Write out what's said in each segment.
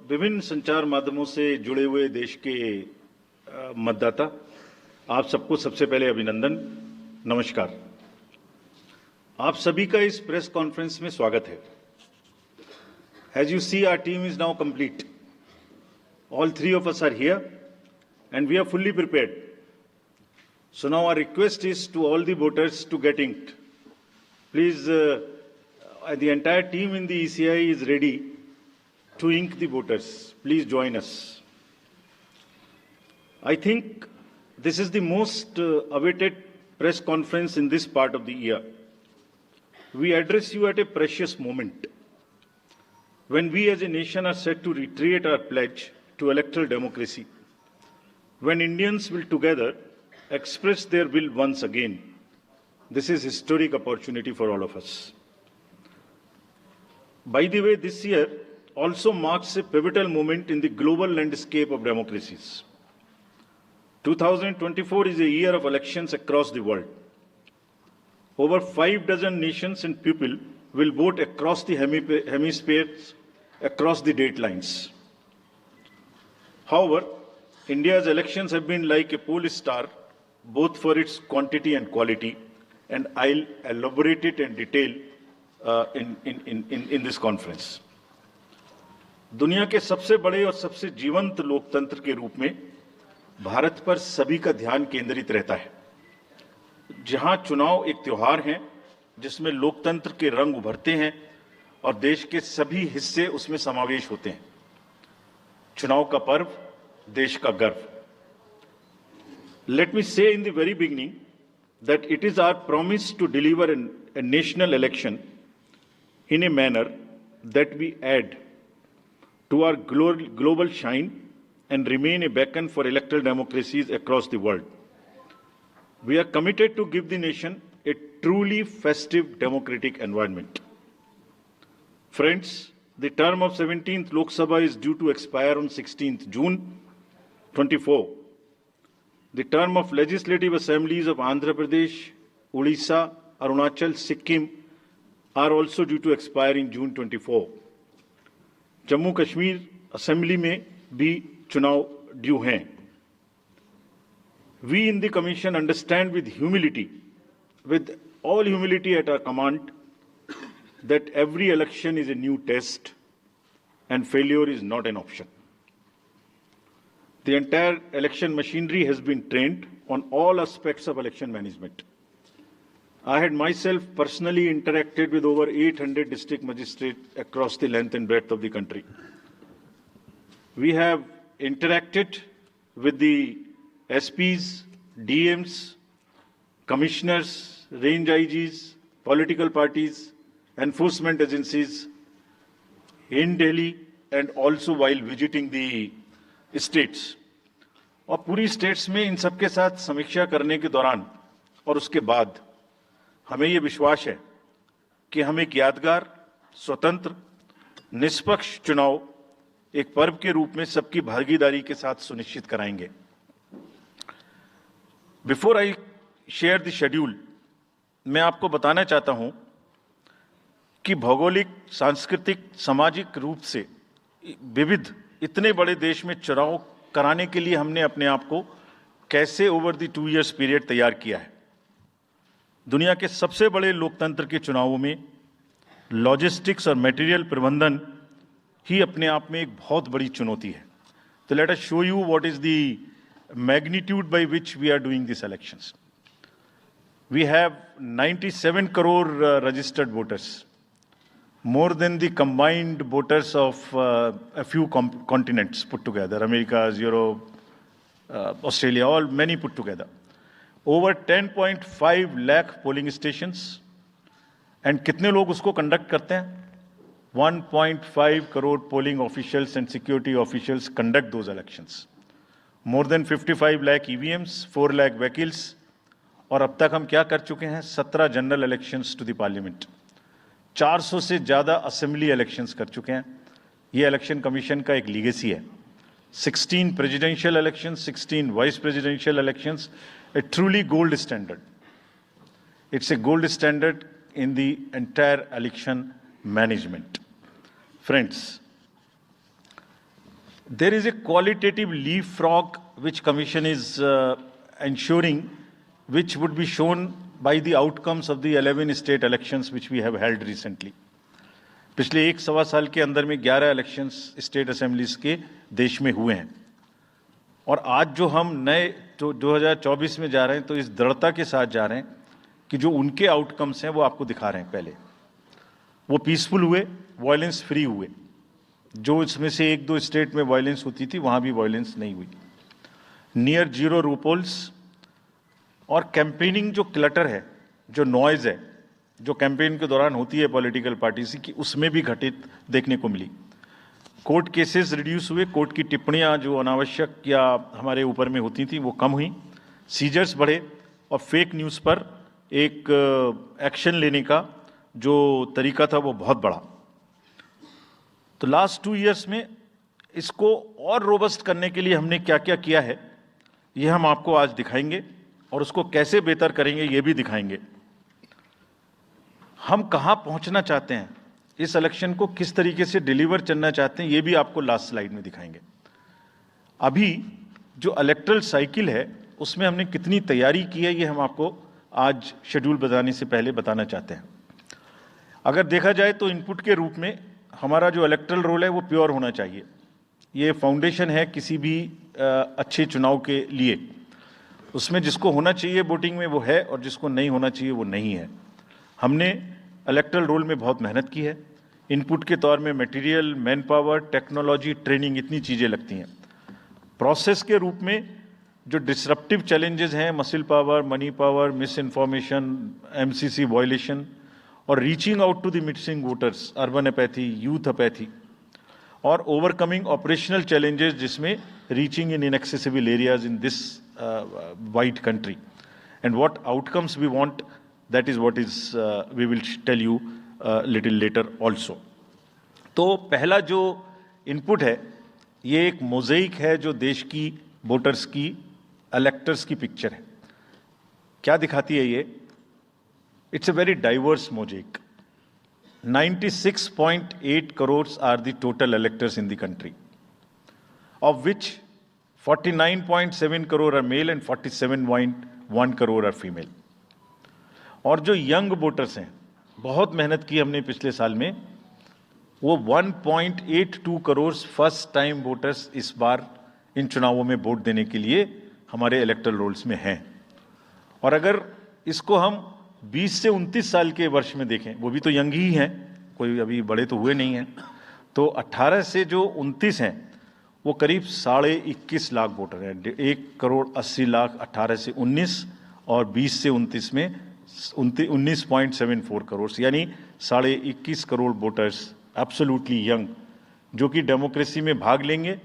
विभिन्न संचार माध्यमों से जुड़े हुए देश के मतदाता, आप सबको सबसे पहले अभिनंदन, नमस्कार। आप सभी का इस प्रेस कॉन्फ्रेंस में स्वागत है। As you see, our team is now complete. All three of us are here and we are fully prepared. So now our request is to all the voters to get inked. Please, the entire team in the ECI is ready to ink the voters. Please join us. I think this is the most awaited press conference in this part of the year. We address you at a precious moment when we as a nation are set to reiterate our pledge to electoral democracy, when Indians will together express their will once again. This is a historic opportunity for all of us. By the way, this year also marks a pivotal moment in the global landscape of democracies. 2024 is a year of elections across the world. Over 6 nations and people will vote across the hemispheres, across the date lines. However, India's elections have been like a pole star, both for its quantity and quality, and I'll elaborate it in detail in this conference. दुनिया के सबसे बड़े और सबसे जीवंत लोकतंत्र के रूप में भारत पर सभी का ध्यान केंद्रित रहता है, जहां चुनाव एक त्योहार है जिसमें लोकतंत्र के रंग उभरते हैं और देश के सभी हिस्से उसमें समावेश होते हैं। चुनाव का पर्व, देश का गर्व। Let me say in the very beginning that it is our promise to deliver a national election in a manner that we add to our global shine and remain a beacon for electoral democracies across the world. We are committed to give the nation a truly festive democratic environment. Friends, the term of 17th Lok Sabha is due to expire on 16th June 24. The term of legislative assemblies of Andhra Pradesh, Odisha, Arunachal, Sikkim are also due to expire in June 24. Jammu Kashmir assembly में भी चुनाव due हैं। We in the Commission understand with all humility at our command, that every election is a new test and failure is not an option. The entire election machinery has been trained on all aspects of election management. I had myself personally interacted with over 800 district magistrates across the length and breadth of the country. We have interacted with the SPs, DMs, commissioners, range IGs, political parties, enforcement agencies in Delhi and also while visiting the states. और पूरी states में इन सबके साथ समीक्षा करने के दौरान और उसके बाद हमें ये विश्वास है कि हम एक यादगार, स्वतंत्र, निष्पक्ष चुनाव एक पर्व के रूप में सबकी भागीदारी के साथ सुनिश्चित कराएंगे। Before I share the schedule, मैं आपको बताना चाहता हूं कि भौगोलिक, सांस्कृतिक, सामाजिक रूप से विविध इतने बड़े देश में चुनाव कराने के लिए हमने अपने आप को कैसे ओवर द 2 years पीरियड तैयार किया है। दुनिया के सबसे बड़े लोकतंत्र के चुनावों में लॉजिस्टिक्स और मटेरियल प्रबंधन ही अपने आप में एक बहुत बड़ी चुनौती है। तो let us show you what is the magnitude by which we are doing this elections. We have 97 crore registered voters, more than the combined voters of a few continents put together, America, Europe, Australia, all many put together. Over 10.5 lakh polling stations, and कितने लोग उसको conduct करते हैं? 1.5 crore polling officials and security officials conduct those elections. More than 55 lakh EVMs, 4 lakh vehicles, और अब तक हम क्या कर चुके हैं? 17 general elections to the parliament, 400 से ज्यादा असेंबली इलेक्शंस कर चुके हैं। ये इलेक्शन कमीशन का एक लीगेसी है। 16 presidential elections, 16 vice presidential elections, a truly gold standard. It's a gold standard in the entire election management. Friends, There is a qualitative leapfrog which Commission is ensuring, which would be shown by the outcomes of the 11 state elections which we have held recently. पिछले 1-1.25 साल के अंदर में 11 elections state assemblies के देश में हुए हैं, और आज जो हम नए 2024 में जा रहे हैं तो इस दृढ़ता के साथ जा रहे हैं कि जो उनके आउटकम्स हैं वो आपको दिखा रहे हैं। पहले वो पीसफुल हुए, वायलेंस फ्री हुए। जो इसमें से 1-2 स्टेट में वायलेंस होती थी वहां भी वायलेंस नहीं हुई। नियर जीरो रूपोल्स, और कैंपेनिंग जो क्लटर है, जो नॉइज है, जो कैंपेन के दौरान होती है पॉलिटिकल पार्टीज की, उसमें भी घटित देखने को मिली। कोर्ट केसेस रिड्यूस हुए, कोर्ट की टिप्पणियां जो अनावश्यक या हमारे ऊपर में होती थी वो कम हुई, सीजर्स बढ़े, और फेक न्यूज़ पर एक एक्शन लेने का जो तरीका था वो बहुत बढ़ा। तो लास्ट 2 इयर्स में इसको और रोबस्ट करने के लिए हमने क्या क्या किया है ये हम आपको आज दिखाएंगे, और उसको कैसे बेहतर करेंगे ये भी दिखाएंगे। हम कहां पहुंचना चाहते हैं, इस इलेक्शन को किस तरीके से डिलीवर करना चाहते हैं, ये भी आपको लास्ट स्लाइड में दिखाएंगे। अभी जो इलेक्टरल साइकिल है उसमें हमने कितनी तैयारी की है ये हम आपको आज शेड्यूल बताने से पहले बताना चाहते हैं। अगर देखा जाए तो इनपुट के रूप में हमारा जो इलेक्टरल रोल है वो प्योर होना चाहिए। ये फाउंडेशन है किसी भी अच्छे चुनाव के लिए। उसमें जिसको होना चाहिए वोटिंग में वो है, और जिसको नहीं होना चाहिए वो नहीं है। हमने इलेक्टरल रोल में बहुत मेहनत की है। इनपुट के तौर में material, man power, technology, training, इतनी चीज़ें लगती हैं। प्रोसेस के रूप में जो डिसरप्टिव चैलेंजेस हैं, muscle power, money power, misinformation, MCC violation, और reaching out to the missing voters, urban apathy, youth apathy, और ओवरकमिंग ऑपरेशनल चैलेंजेस जिसमें reaching in inaccessible areas in this wide country, and what outcomes we want, that is what is we will tell you little later also. तो पहला जो input है ये एक मोज़ेइक है जो देश की वोटर्स की, इलेक्टर्स की पिक्चर है। क्या दिखाती है ये? It's a very diverse mosaic. 96.8 crores are the total electors in the country, of which 49.7 crore are male and 47.1 crore are female. और जो यंग वोटर्स हैं, बहुत मेहनत की हमने पिछले साल में, वो 1.82 करोड़ फर्स्ट टाइम वोटर्स इस बार इन चुनावों में वोट देने के लिए हमारे इलेक्टरल रोल्स में हैं। और अगर इसको हम 20 से 29 साल के वर्ष में देखें, वो भी तो यंग ही हैं, कोई अभी बड़े तो हुए नहीं हैं, तो 18 से जो 29 हैं वो करीब 21.5 लाख वोटर हैं। 1.80 करोड़ 18 से 19, और 20 से 29 में 19.74 करोड़, यानी 21.5 करोड़ वोटर्स एब्सोल्युटली यंग, जो कि डेमोक्रेसी में भाग लेंगे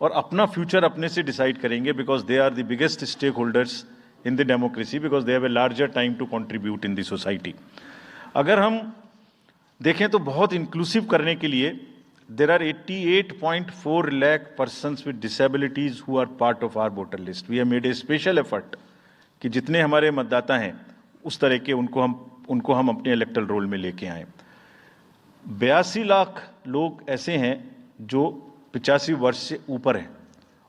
और अपना फ्यूचर अपने से डिसाइड करेंगे, because they are the biggest stakeholders in the democracy, because they have a larger time to contribute in the society. अगर हम देखें तो बहुत इंक्लूसिव करने के लिए there are 88.4 lakh persons with disabilities who are part of our voter list. We have made a special effort कि जितने हमारे मतदाता हैं उस तरह के उनको हम अपने इलेक्टरल रोल में लेके आए। 82 लाख लोग ऐसे हैं जो 85 वर्ष से ऊपर हैं,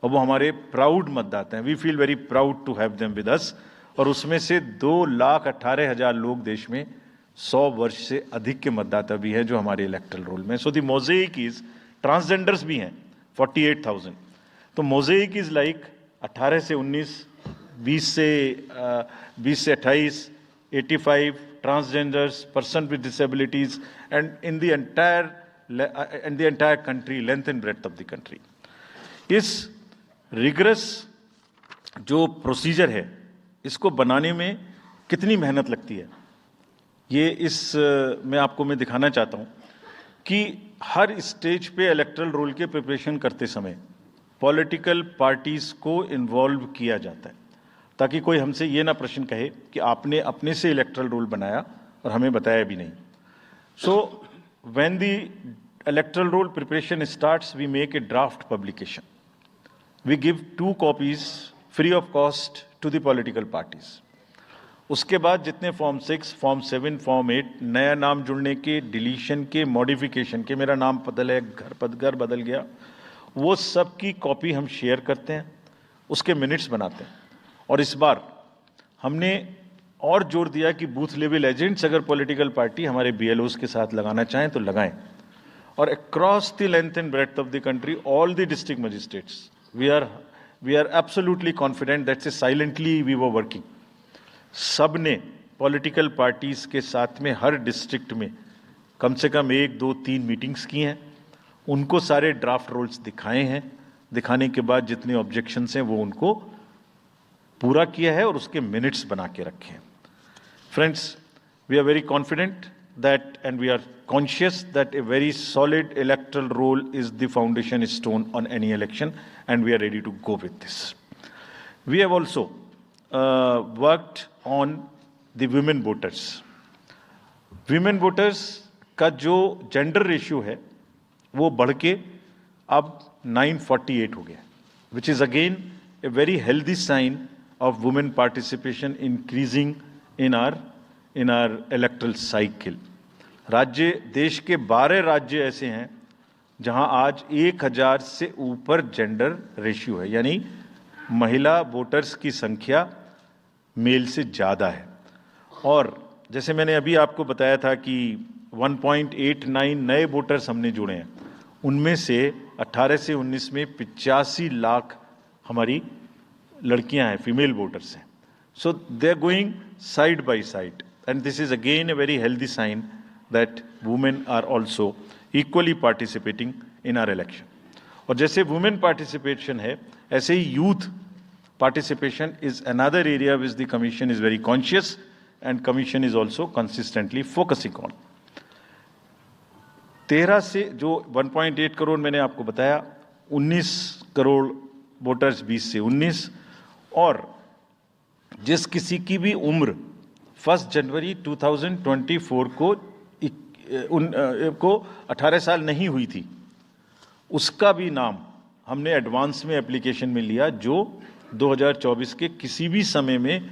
और वो हमारे प्राउड मतदाता हैं। We feel very proud to have them with us. और उसमें से 2,18,000 लोग देश में 100 वर्ष से अधिक के मतदाता भी हैं जो हमारे इलेक्टरल रोल में। सो द मोज़ेइक इज, ट्रांसजेंडर्स भी हैं 48,000। तो मोज़ेइक इज लाइक 18 से 19, 20 से 28, 85 transgenders, person with disabilities, and in the entire country, length and breadth of the country. इस रिगरस जो प्रोसीजर है इसको बनाने में कितनी मेहनत लगती है, ये मैं दिखाना चाहता हूं कि हर स्टेज पे इलेक्टरल रोल के प्रिपरेशन करते समय पॉलिटिकल पार्टीज को इन्वॉल्व किया जाता है, ताकि कोई हमसे ये ना प्रश्न कहे कि आपने अपने से इलेक्टरल रोल बनाया और हमें बताया भी नहीं। So when the electoral roll preparation starts, we make a draft publication. We give 2 copies free of cost to the political parties. उसके बाद जितने फॉर्म 6, फॉर्म 7, फॉर्म 8, नया नाम जुड़ने के, डिलीशन के, मॉडिफिकेशन के, मेरा नाम बदल है, घर बदल गया, वो सब की कॉपी हम शेयर करते हैं, उसके मिनट्स बनाते हैं। और इस बार हमने और जोर दिया कि बूथ लेवल एजेंट्स अगर पॉलिटिकल पार्टी हमारे BLOs के साथ लगाना चाहें तो लगाएं। और across the length and breadth of the country, all the district magistrates, we are absolutely confident that silently we were working. सब ने पॉलिटिकल पार्टीज के साथ में हर डिस्ट्रिक्ट में कम से कम 1, 2, 3 मीटिंग्स की हैं, उनको सारे ड्राफ्ट रोल्स दिखाए हैं, दिखाने के बाद जितने ऑब्जेक्शंस हैं वो उनको पूरा किया है और उसके मिनट्स बना के रखे हैं। Friends, we are very confident that and we are conscious that a very solid electoral roll is the foundation stone on any election, and we are ready to go with this. We have also worked on the women voters. Women voters का जो gender ratio है वो बढ़ के अब 948 हो गया, which is again a very healthy sign of women participation increasing in our electoral cycle. राज्य, देश के 12 राज्य ऐसे हैं जहां आज 1000 से ऊपर जेंडर रेशियो है, यानी महिला वोटर्स की संख्या मेल से ज़्यादा है। और जैसे मैंने अभी आपको बताया था कि 1.89 नए वोटर्स हमने जुड़े हैं, उनमें से 18 से 19 में 85 लाख हमारी लड़कियां हैं, फीमेल वोटर्स हैं। So they are going side by side, and this is again a very healthy sign that women are also equally participating in our election. और जैसे women participation है, ऐसे ही youth participation is another area which the commission is very conscious and commission is also consistently focusing on. 13 से जो 1.8 करोड़ मैंने आपको बताया, 19 crore voters 20 से 19, और जिस किसी की भी उम्र 1 जनवरी 2024 को 18 साल नहीं हुई थी, उसका भी नाम हमने एडवांस में एप्लीकेशन में लिया, जो 2024 के किसी भी समय में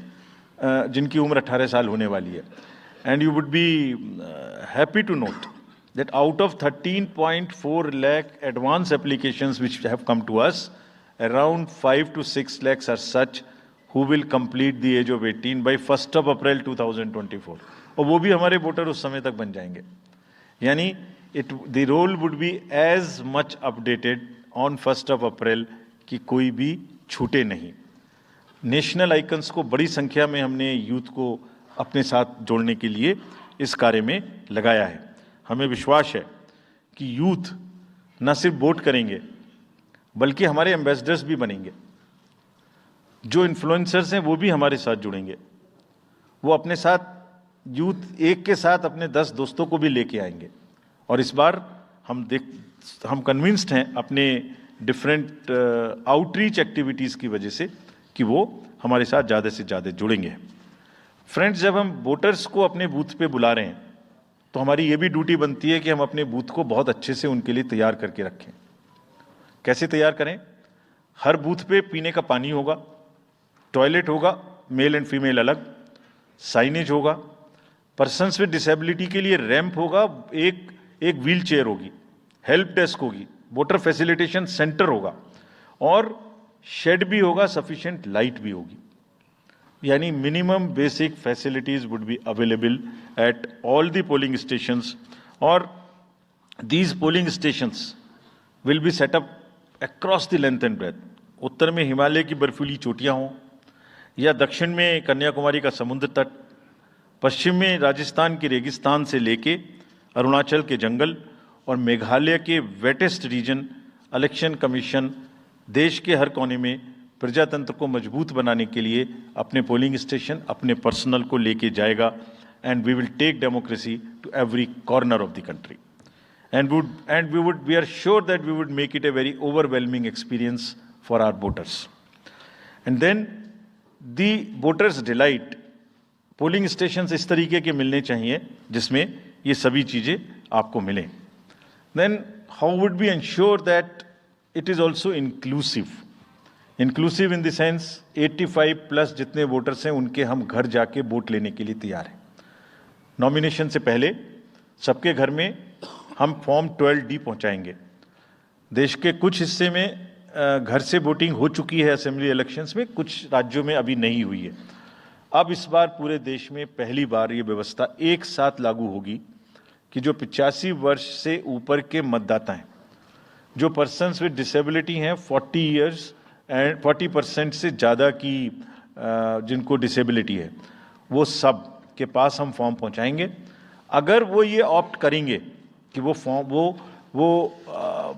जिनकी उम्र 18 साल होने वाली है। And you would be happy to note that out of 13.4 lakh advance applications which have come to us, around 5 to 6 lakhs are such who will complete the age of 18 by 1st of April 2024, और वो भी हमारे voter उस समय तक बन जाएंगे। यानी the roll would be as much updated on 1st of April कि कोई भी छूटे नहीं। नेशनल आइकन्स को बड़ी संख्या में हमने यूथ को अपने साथ जोड़ने के लिए इस कार्य में लगाया है। हमें विश्वास है कि यूथ न सिर्फ वोट करेंगे बल्कि हमारे एम्बेसडर्स भी बनेंगे। जो इन्फ्लुएंसर्स हैं वो भी हमारे साथ जुड़ेंगे, वो अपने साथ यूथ एक के साथ अपने 10 दोस्तों को भी लेके आएंगे। और इस बार हम कन्विंस्ड हैं अपने डिफरेंट आउटरीच एक्टिविटीज़ की वजह से कि वो हमारे साथ ज़्यादा से ज़्यादा जुड़ेंगे। फ्रेंड्स, जब हम वोटर्स को अपने बूथ पे बुला रहे हैं तो हमारी ये भी ड्यूटी बनती है कि हम अपने बूथ को बहुत अच्छे से उनके लिए तैयार करके रखें। कैसे तैयार करें? हर बूथ पे पीने का पानी होगा, टॉयलेट होगा, मेल एंड फीमेल अलग, साइनेज होगा, पर्सन्स विद डिसेबिलिटी के लिए रैंप होगा, एक व्हील चेयर होगी, हेल्प डेस्क होगी, वोटर फैसिलिटेशन सेंटर होगा, और शेड भी होगा, सफिशिएंट लाइट भी होगी। यानी minimum basic facilities would be available at all the polling stations, और these polling stations will be set up across the length and breadth. उत्तर में हिमालय की बर्फीली चोटियां हों, या दक्षिण में कन्याकुमारी का समुद्र तट, पश्चिम में राजस्थान के रेगिस्तान से लेके अरुणाचल के जंगल और मेघालय के वेटेस्ट रीजन, इलेक्शन कमीशन देश के हर कोने में प्रजातंत्र को मजबूत बनाने के लिए अपने पोलिंग स्टेशन, अपने पर्सनल को लेके जाएगा, and we will take democracy to every corner of the country, and we are sure that we would make it a very overwhelming experience for our voters. And then the voters delight, polling station इस तरीके के मिलने चाहिए जिसमें ये सभी चीज़ें आपको मिलें। Then how would we ensure that it is also inclusive? Inclusive in the sense 85+ जितने वोटर्स हैं उनके हम घर जाके वोट लेने के लिए तैयार हैं। नॉमिनेशन से पहले सबके घर में हम फॉर्म 12D पहुंचाएंगे। देश के कुछ हिस्से में घर से वोटिंग हो चुकी है असेंबली इलेक्शंस में, कुछ राज्यों में अभी नहीं हुई है। अब इस बार पूरे देश में पहली बार ये व्यवस्था एक साथ लागू होगी कि जो 85 वर्ष से ऊपर के मतदाता हैं, जो पर्सन्स विद डिसेबिलिटी हैं, 40 ईयर्स एंड 40% से ज़्यादा की जिनको डिसेबिलिटी है, वो सब के पास हम फॉर्म पहुंचाएंगे। अगर वो ये ऑप्ट करेंगे कि वो फॉर्म वो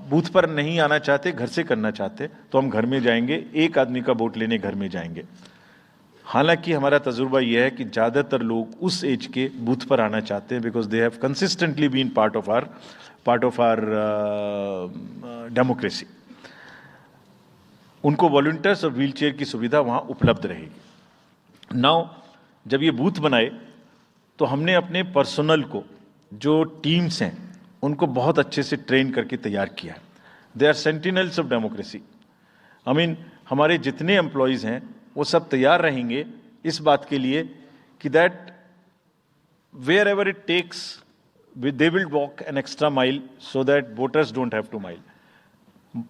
बूथ पर नहीं आना चाहते, घर से करना चाहते, तो हम घर में जाएंगे, एक आदमी का वोट लेने घर में जाएंगे। हालांकि हमारा तजुर्बा यह है कि ज़्यादातर लोग उस एज के बूथ पर आना चाहते हैं, because they have consistently been part of our democracy. उनको वॉलंटियर्स और व्हीलचेयर की सुविधा वहाँ उपलब्ध रहेगी। नाउ जब ये बूथ बनाए तो हमने अपने पर्सनल को, जो टीम्स हैं, उनको बहुत अच्छे से ट्रेन करके तैयार किया है। They are sentinels of democracy. I mean हमारे जितने एम्प्लॉयज़ हैं वो सब तैयार रहेंगे इस बात के लिए कि that wherever it takes they will walk an extra mile so that voters don't have to mile.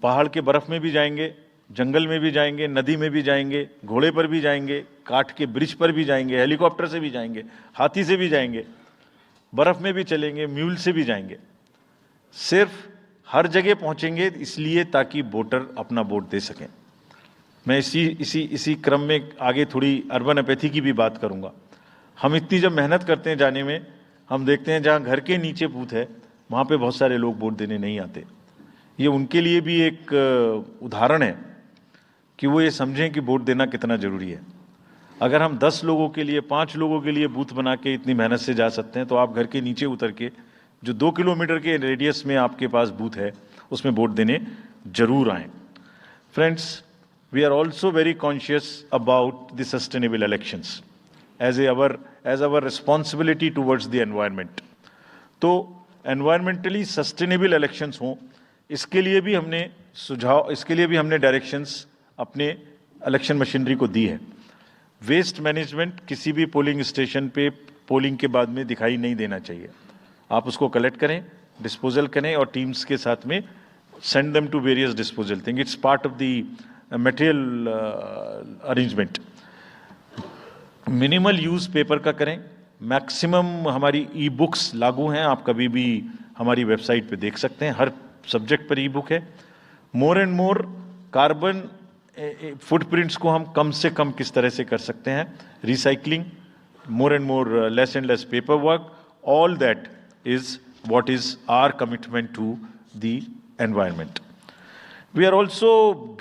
पहाड़ के बर्फ में भी जाएंगे, जंगल में भी जाएंगे, नदी में भी जाएंगे, घोड़े पर भी जाएंगे, काठ के ब्रिज पर भी जाएंगे, हेलीकॉप्टर से भी जाएंगे, हाथी से भी जाएंगे, बर्फ में भी चलेंगे, म्यूल से भी जाएंगे। सिर्फ हर जगह पहुंचेंगे इसलिए ताकि वोटर अपना वोट दे सकें। मैं इसी क्रम में आगे थोड़ी अर्बन एपैथी की भी बात करूंगा। हम इतनी जब मेहनत करते हैं जाने में, हम देखते हैं जहां घर के नीचे बूथ है वहां पे बहुत सारे लोग वोट देने नहीं आते। ये उनके लिए भी एक उदाहरण है कि वो ये समझें कि वोट देना कितना जरूरी है। अगर हम 10 लोगों के लिए, 5 लोगों के लिए बूथ बना के इतनी मेहनत से जा सकते हैं, तो आप घर के नीचे उतर के जो 2 किलोमीटर के रेडियस में आपके पास बूथ है उसमें वोट देने जरूर आएं। Friends, we are also very conscious about the sustainable elections as our responsibility towards the environment। तो environmentally sustainable elections हों, इसके लिए भी हमने डायरेक्शंस अपने इलेक्शन मशीनरी को दी है। वेस्ट मैनेजमेंट किसी भी पोलिंग स्टेशन पे पोलिंग के बाद में दिखाई नहीं देना चाहिए। आप उसको कलेक्ट करें, डिस्पोजल करें और टीम्स के साथ में send them to various disposal thing. It's part of the material arrangement. Minimal use paper का करें। मैक्सिमम हमारी ई बुक्स लागू हैं, आप कभी भी हमारी वेबसाइट पे देख सकते हैं, हर सब्जेक्ट पर ई बुक है। More and more carbon footprints को हम कम से कम किस तरह से कर सकते हैं, recycling, more and more less and less paper work, all that is what is our commitment to the environment. We are also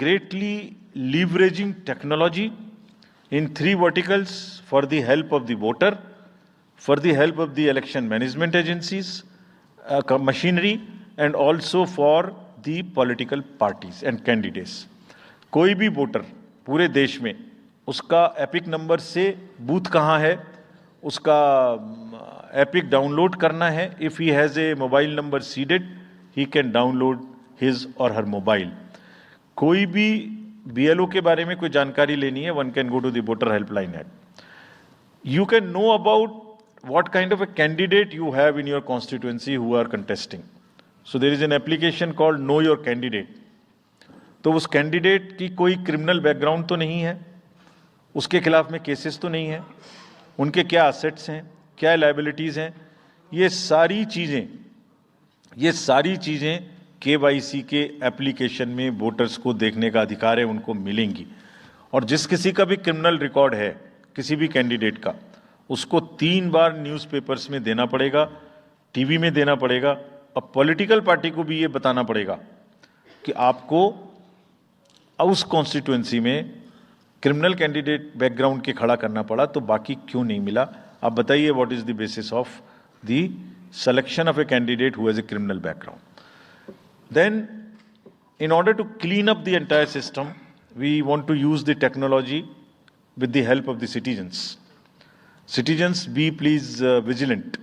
greatly leveraging technology in 3 verticals for the help of the voter, for the help of the election management agencies, machinery, and also for the political parties and candidates. कोई भी voter पूरे देश में उसका epic number से booth कहाँ है उसका एपिक डाउनलोड करना है। If he has a mobile number seeded, he can download his और हर मोबाइल। कोई भी बीएलओ के बारे में कोई जानकारी लेनी है, one can go to the voter helpline app. You can know about what kind of a candidate you have in your constituency who are contesting. So there is an application called Know Your Candidate. तो उस candidate की कोई criminal background तो नहीं है, उसके खिलाफ में केसेस तो नहीं है, उनके क्या असेट्स हैं, क्या लायबिलिटीज़ हैं, ये सारी चीज़ें केवाईसी के एप्लीकेशन में वोटर्स को देखने का अधिकार है, उनको मिलेंगी। और जिस किसी का भी क्रिमिनल रिकॉर्ड है किसी भी कैंडिडेट का, उसको 3 बार न्यूज़पेपर्स में देना पड़ेगा, टीवी में देना पड़ेगा, और पॉलिटिकल पार्टी को भी ये बताना पड़ेगा कि आपको उस कॉन्स्टिट्यूएंसी में क्रिमिनल कैंडिडेट बैकग्राउंड के खड़ा करना पड़ा, तो बाकी क्यों नहीं मिला। आप बताइए, what is the basis of the selection of a candidate who has a criminal background. Then in order to clean up the entire system, we want to use the technology with the help of the citizens. Citizens, be please vigilant.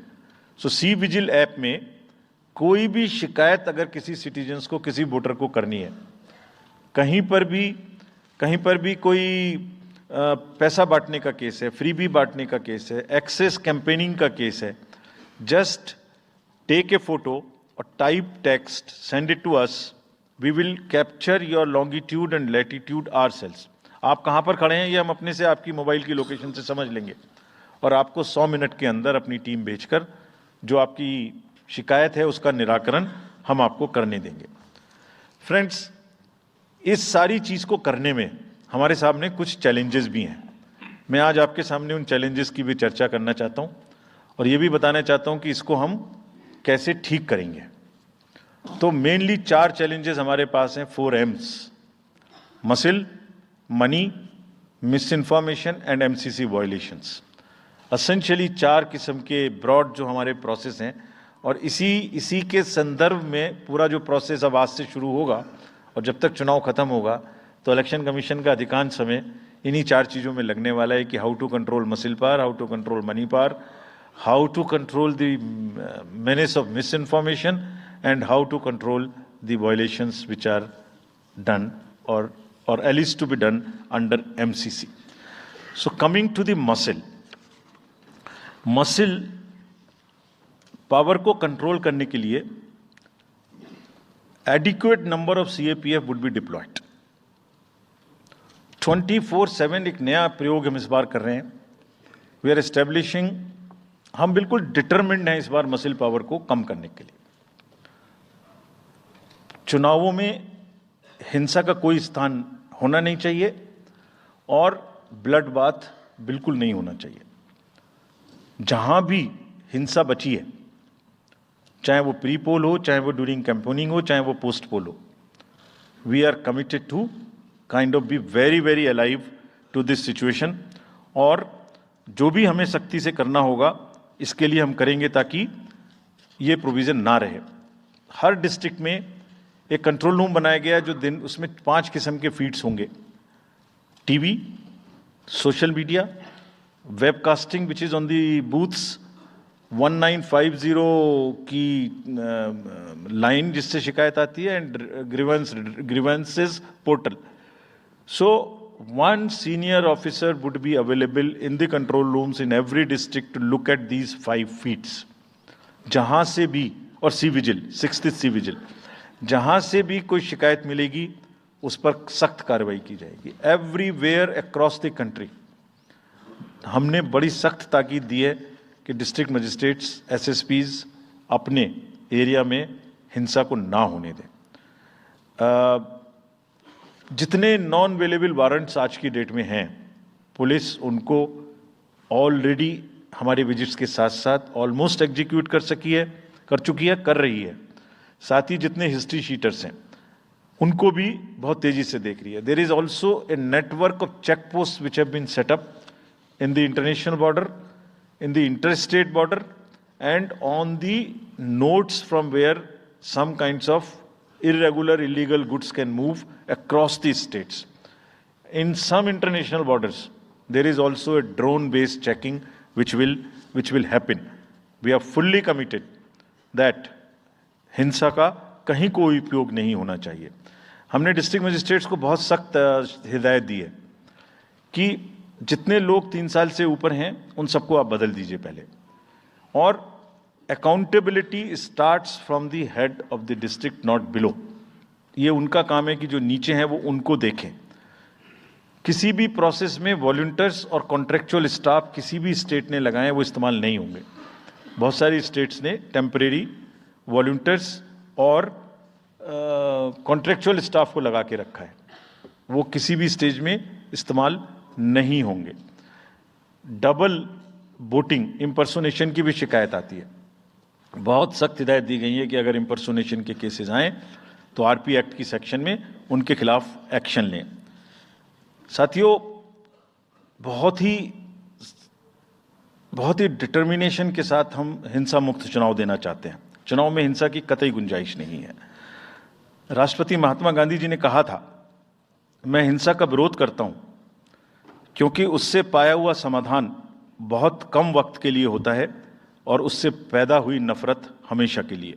So C-Vigil app में कोई भी शिकायत अगर किसी citizens को, किसी voter को करनी है, कहीं पर भी कोई पैसा बांटने का केस है, फ्रीबी बांटने का केस है, एक्सेस कैंपेनिंग का केस है, जस्ट टेक ए फोटो और type text, send it to us, we will capture your longitude and latitude ourselves। आप कहाँ पर खड़े हैं ये हम अपने से आपकी मोबाइल की लोकेशन से समझ लेंगे और आपको 100 मिनट के अंदर अपनी टीम भेजकर जो आपकी शिकायत है उसका निराकरण हम आपको करने देंगे। फ्रेंड्स, इस सारी चीज़ को करने में हमारे सामने कुछ चैलेंजेस भी हैं। मैं आज आपके सामने उन चैलेंजेस की भी चर्चा करना चाहता हूं और ये भी बताना चाहता हूं कि इसको हम कैसे ठीक करेंगे। तो मेनली 4 चैलेंजेस हमारे पास हैं, 4 M's: muscle, money, miss information and MCC violations. Essentially 4 किस्म के ब्रॉड जो हमारे प्रोसेस हैं और इसी के संदर्भ में पूरा जो प्रोसेस अब आज से शुरू होगा और जब तक चुनाव खत्म होगा तो इलेक्शन कमीशन का अधिकांश समय इन्हीं 4 चीज़ों में लगने वाला है कि how to control muscle power, how to control money power, how to control the menace of misinformation and how to control the violations which are done or at least to be done under MCC. So coming to the muscle power को control करने के लिए adequate number of CAPF would be deployed. 24/7 एक नया प्रयोग हम इस बार कर रहे हैं। वी आर एस्टेब्लिशिंग, हम बिल्कुल डिटरमिन्ड हैं इस बार मसिल पावर को कम करने के लिए। चुनावों में हिंसा का कोई स्थान होना नहीं चाहिए और ब्लड बाथ बिल्कुल नहीं होना चाहिए। जहां भी हिंसा बची है, चाहे वो प्री पोल हो, चाहे वो ड्यूरिंग कैंपेनिंग हो, चाहे वो पोस्ट पोल हो, we are committed to kind of be very very alive to this situation और जो भी हमें सख्ती से करना होगा इसके लिए हम करेंगे ताकि ये प्रोविजन ना रहे। हर डिस्ट्रिक्ट में एक कंट्रोल रूम बनाया गया है जो दिन उसमें 5 किस्म के फीड्स होंगे: TV, social media, webcasting which is on the booths, 1950 की लाइन जिससे शिकायत आती है, and grievances portal. So one senior officer would be available in the control rooms in every district to look at these 5 feeds. जहां से भी, और C vigil, 6th C vigil, जहां से भी कोई शिकायत मिलेगी उस पर सख्त कार्रवाई की जाएगी। एवरीवेयर अक्रॉस द कंट्री हमने बड़ी सख्त ताकीद दी है कि डिस्ट्रिक्ट मजिस्ट्रेट्स, SSPs अपने एरिया में हिंसा को ना होने दें। जितने नॉन अवेलेबल वारंट्स आज की डेट में हैं, पुलिस उनको ऑलरेडी हमारे विजिट्स के साथ साथ ऑलमोस्ट एग्जीक्यूट कर चुकी है, कर रही है। साथ ही जितने हिस्ट्री शीटर्स हैं उनको भी बहुत तेजी से देख रही है। There is also a network of check post which have been set up in the international border, in the interstate border and on the notes from where some kinds of irregular, illegal goods can move across these states. In some international borders, there is also a drone-based checking which will happen. We are fully committed that हिंसा का कहीं कोई उपयोग नहीं होना चाहिए। हमने district magistrates को बहुत सख्त हिदायत दी है कि जितने लोग 3 साल से ऊपर हैं उन सबको आप बदल दीजिए पहले, और accountability starts from the head of the district, not below. ये उनका काम है कि जो नीचे हैं वो उनको देखें। किसी भी प्रोसेस में वॉलंटियर्स और कॉन्ट्रेक्चुअल स्टाफ किसी भी स्टेट ने लगाए वो इस्तेमाल नहीं होंगे। बहुत सारी स्टेट्स ने टेम्परेरी वॉलंटियर्स और कॉन्ट्रेक्चुअल स्टाफ को लगा के रखा है, वो किसी भी स्टेज में इस्तेमाल नहीं होंगे। डबल वोटिंग, इम्पर्सोनेशन की भी शिकायत आती है। बहुत सख्त हिदायत दी गई है कि अगर इम्पर्सोनेशन के केसेस आएँ तो आरपी एक्ट की सेक्शन में उनके खिलाफ एक्शन लें। साथियों, बहुत ही डिटर्मिनेशन के साथ हम हिंसा मुक्त चुनाव देना चाहते हैं। चुनाव में हिंसा की कतई गुंजाइश नहीं है। राष्ट्रपति महात्मा गांधी जी ने कहा था, मैं हिंसा का विरोध करता हूं क्योंकि उससे पाया हुआ समाधान बहुत कम वक्त के लिए होता है और उससे पैदा हुई नफरत हमेशा के लिए।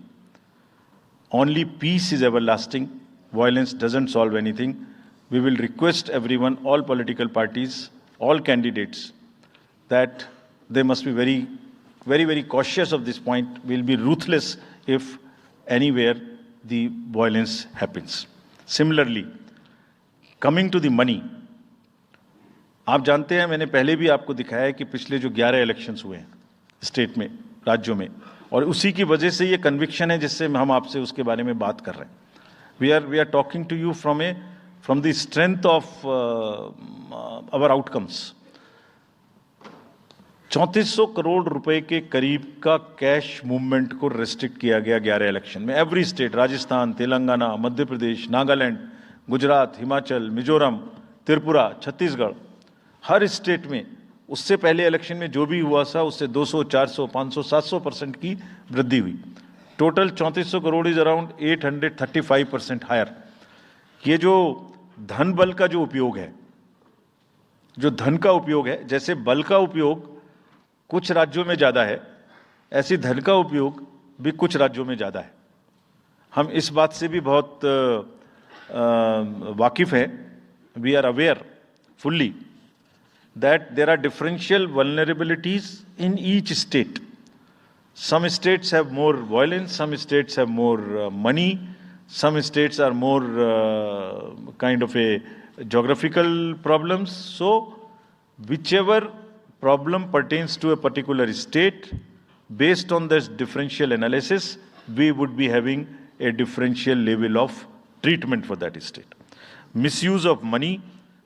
Only peace is everlasting. Violence doesn't solve anything. We will request everyone, all political parties, all candidates, that they must be very, very, very cautious of this point. We'll be ruthless if anywhere the violence happens. Similarly coming to the money, आप जानते हैं मैंने पहले भी आपको दिखाया है कि पिछले जो 11 इलेक्शंस हुए हैं स्टेट में, राज्यों में, और उसी की वजह से ये कन्विक्शन है जिससे हम आपसे उसके बारे में बात कर रहे हैं। We are talking to you from the strength of our outcomes. 3400 crore रुपए के करीब का कैश मूवमेंट को रेस्ट्रिक्ट किया गया 11 इलेक्शन में। एवरी स्टेट, राजस्थान, तेलंगाना, मध्य प्रदेश, नागालैंड, गुजरात, हिमाचल, मिजोरम, त्रिपुरा, छत्तीसगढ़, हर स्टेट में उससे पहले इलेक्शन में जो भी हुआ था उससे 200, 400, 500, 700% की वृद्धि हुई। Total 3400 crore is around 835% higher. ये जो धन बल का जो उपयोग है, जो धन का उपयोग है, जैसे बल का उपयोग कुछ राज्यों में ज़्यादा है, ऐसी धन का उपयोग भी कुछ राज्यों में ज़्यादा है। हम इस बात से भी बहुत वाकिफ हैं। We are aware fully that there are differential vulnerabilities in each state. Some states have more violence, some states have more money, some states are more kind of a geographical problems. So whichever problem pertains to a particular state, based on this differential analysis, we would be having a differential level of treatment for that state. Misuse of money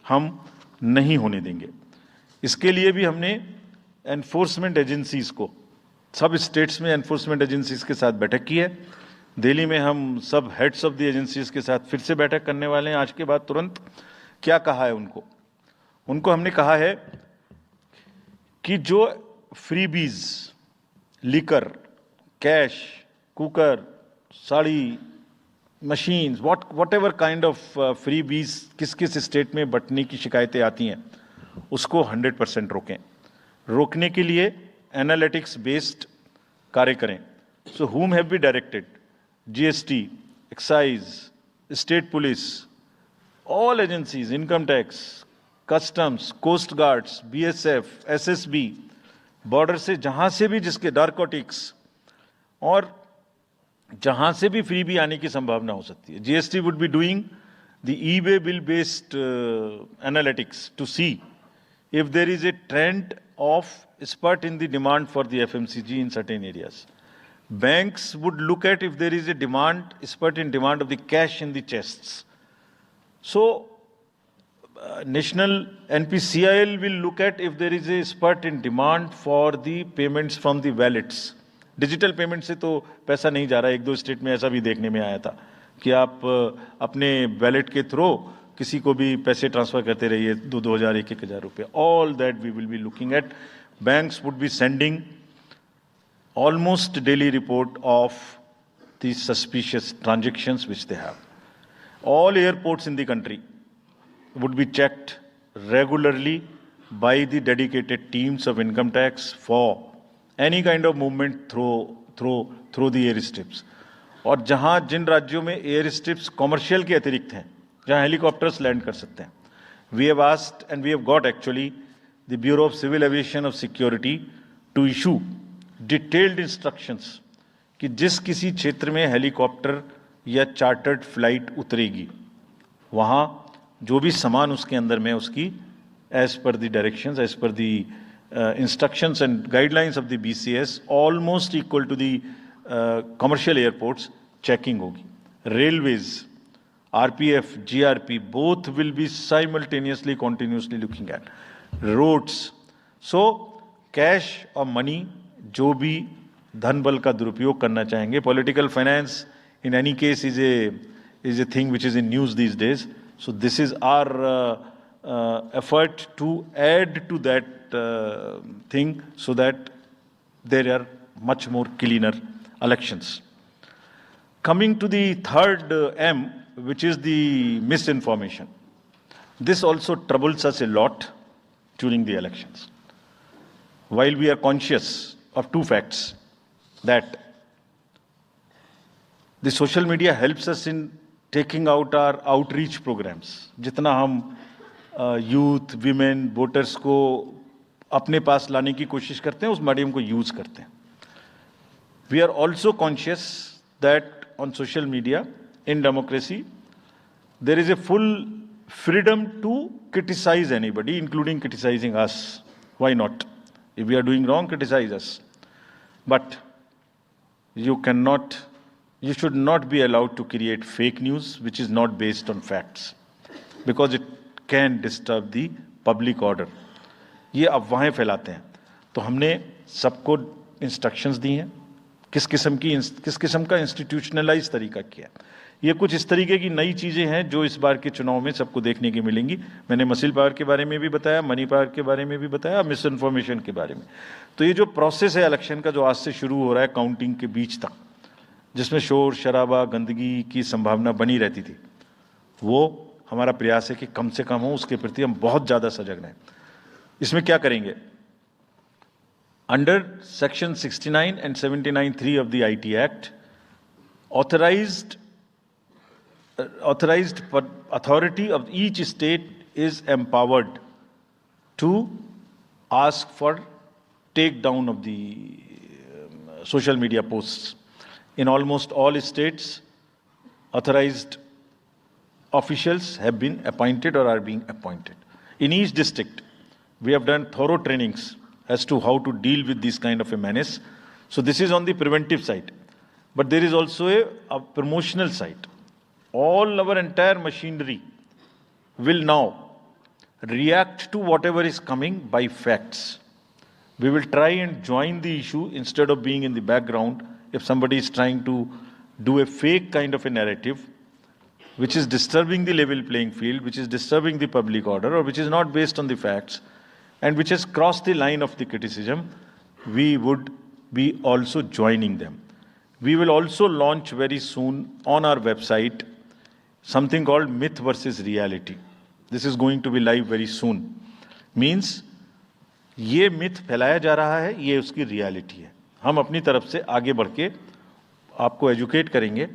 हम नहीं होने देंगे। इसके लिए भी हमने enforcement agencies को, सब स्टेट्स में एनफोर्समेंट एजेंसीज के साथ बैठक की है। दिल्ली में हम सब हेड्स ऑफ द एजेंसीज के साथ फिर से बैठक करने वाले हैं आज के बाद तुरंत। क्या कहा है उनको हमने कहा है कि जो freebies, liquor, cash, cooker, sari, machines, what ever kind of freebies किस किस स्टेट में बंटने की शिकायतें आती हैं, उसको 100% रोकें। रोकने के लिए एनालिटिक्स बेस्ड कार्य करें। So whom have we directed? GST, excise, state police, all agencies, income tax, customs, coast guards, BSF, SSB, border से जहां से भी जिसके नारकोटिक्स और जहां से भी फ्री भी आने की संभावना हो सकती है। GST would be doing the e-way bill based analytics to see if there is a trend of spurt in the demand for the FMCG in certain areas. Banks would look at if there is a demand, spurt in demand of the cash in the chests. So national NPCIL will look at if there is a spurt in demand for the payments from the wallets. Digital payment से तो पैसा नहीं जा रहा है। एक दो state में ऐसा भी देखने में आया था कि आप अपने वैलेट के थ्रू किसी को भी पैसे ट्रांसफर करते रहिए, 2,000, 1,000 रुपये। All that we will be looking at. Banks would be sending almost daily report of the suspicious transactions which they have. All airports in the country would be checked regularly by the dedicated teams of income tax for any kind of movement through the airstrips. और जहां जिन राज्यों में air strips commercial के अतिरिक्त हैं, जहां helicopters land कर सकते हैं, we have asked and we have got actually the bureau of civil aviation of security to issue detailed instructions कि जिस किसी क्षेत्र में हेलीकॉप्टर या चार्टर्ड फ्लाइट उतरेगी, वहां जो भी सामान उसके अंदर में उसकी एज पर द डायरेक्शंस, एज पर the instructions and guidelines of the BCS almost equal to the commercial airports checking होगी। Railways, RPF, GRP both will be simultaneously continuously looking at roads. So cash और money, जो भी धन बल का दुरुपयोग करना चाहेंगे, political finance in any case is a thing which is in news these days. So this is our effort to add to that thing so that there are much more cleaner elections. Coming to the third M, which is the misinformation. This also troubles us a lot during the elections. While we are conscious of two facts, that the social media helps us in taking out our outreach programs. जितना हम youth, women, voters को अपने पास लाने की कोशिश करते हैं, उस मीडियम को यूज करते हैं। We are also conscious that on social media in democracy there is a full freedom to criticize anybody, including criticizing us. Why not? If we are doing wrong, criticize us. But you should not be allowed to create fake news which is not based on facts, because it can disturb the public order. ये अफवाहें फैलाते हैं. तो हमने सबको instructions दी हैं किस किस्म का इंस्टीट्यूशनलाइज तरीका किया. ये कुछ इस तरीके की नई चीज़ें हैं जो इस बार के चुनाव में सबको देखने की मिलेंगी. मैंने मसल पावर के बारे में भी बताया, मनी पावर के बारे में भी बताया, मिस इन्फॉर्मेशन के बारे में. तो ये जो प्रोसेस है इलेक्शन का, जो आज से शुरू हो रहा है काउंटिंग के बीच तक, जिसमें शोर शराबा गंदगी की संभावना बनी रहती थी, वो हमारा प्रयास है कि कम से कम हो. उसके प्रति हम बहुत ज़्यादा सजग रहें. इसमें क्या करेंगे? Under section 69 and 79(3) of the IT Act, authorized authority of each state is empowered to ask for takedown of the social media posts. In almost all states, authorized officials have been appointed or are being appointed. In each district, we have done thorough trainings as to how to deal with this kind of a menace. So this is on the preventive side. But there is also a promotional side. All our entire machinery will now react to whatever is coming by facts. We will try and join the issue instead of being in the background. If somebody is trying to do a fake kind of a narrative, which is disturbing the level playing field, which is disturbing the public order, or which is not based on the facts, and which has crossed the line of the criticism, we would be also joining them. We will also launch very soon on our website something called Myth versus Reality. This is going to be live very soon. Means ये myth फैलाया जा रहा है, ये उसकी reality है. हम अपनी तरफ से आगे बढ़ के आपको एजुकेट करेंगे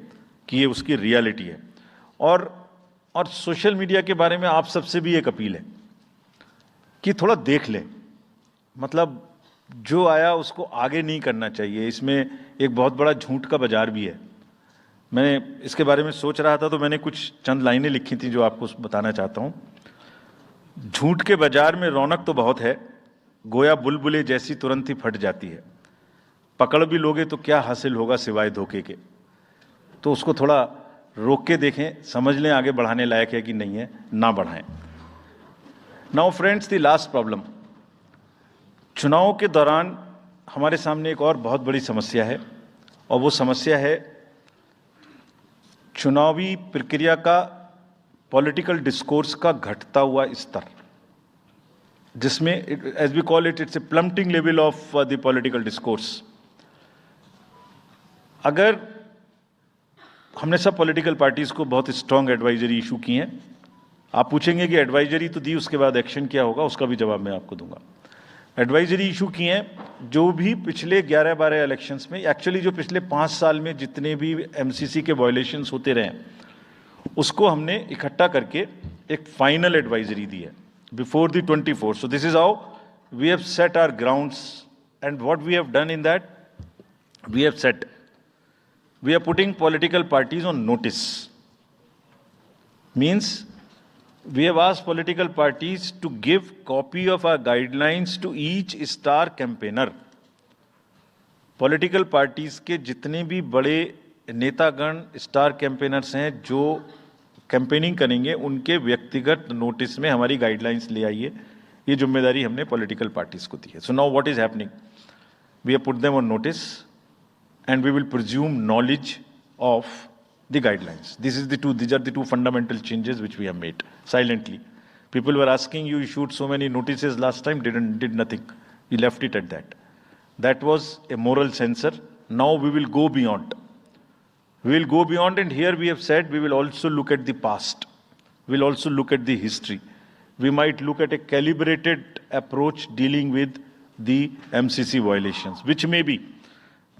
कि ये उसकी रियलिटी है. और सोशल मीडिया के बारे में आप सबसे भी एक अपील है कि थोड़ा देख लें. मतलब जो आया उसको आगे नहीं करना चाहिए. इसमें एक बहुत बड़ा झूठ का बाजार भी है. मैं इसके बारे में सोच रहा था तो मैंने कुछ चंद लाइनें लिखी थी जो आपको बताना चाहता हूँ. झूठ के बाजार में रौनक तो बहुत है, गोया बुलबुले जैसी तुरंत ही फट जाती है. पकड़ भी लोगे तो क्या हासिल होगा सिवाय धोखे के. तो उसको थोड़ा रोक के देखें, समझ लें आगे बढ़ाने लायक है कि नहीं है, ना बढ़ाएं. Now friends, the last problem. चुनाव के दौरान हमारे सामने एक और बहुत बड़ी समस्या है, और वो समस्या है चुनावी प्रक्रिया का, पॉलिटिकल डिस्कोर्स का घटता हुआ स्तर, जिसमें as we call it, it's a plummeting level of the political discourse. अगर हमने सब पॉलिटिकल पार्टीज को बहुत स्ट्रांग एडवाइजरी इशू की हैं. आप पूछेंगे कि एडवाइजरी तो दी, उसके बाद एक्शन क्या होगा, उसका भी जवाब मैं आपको दूंगा. एडवाइजरी इशू की हैं जो भी पिछले 11-12 इलेक्शंस में, एक्चुअली जो पिछले 5 साल में जितने भी एमसीसी के वायलेशंस होते रहे उसको हमने इकट्ठा करके एक फाइनल एडवाइजरी दी है before the 24. So this is how we have set our grounds, and what we have done in that, we have set, we are putting political parties on notice. Means we have asked political parties to give copy of our guidelines to each star campaigner. Political parties के जितने भी बड़े नेतागण star campaigners हैं जो campaigning करेंगे, उनके व्यक्तिगत नोटिस में हमारी गाइडलाइंस ले आइए. ये जिम्मेदारी हमने पॉलिटिकल पार्टीज को दी है. So now what is happening, we have put them on notice and we will presume knowledge of the guidelines. These are the two fundamental changes which we have made silently. People were asking, you issued so many notices last time, did nothing. You left it at that. That was a moral censor. Now we will go beyond. We will go beyond, and here we have said we will also look at the past. We will also look at the history. We might look at a calibrated approach dealing with the MCC violations, which may be,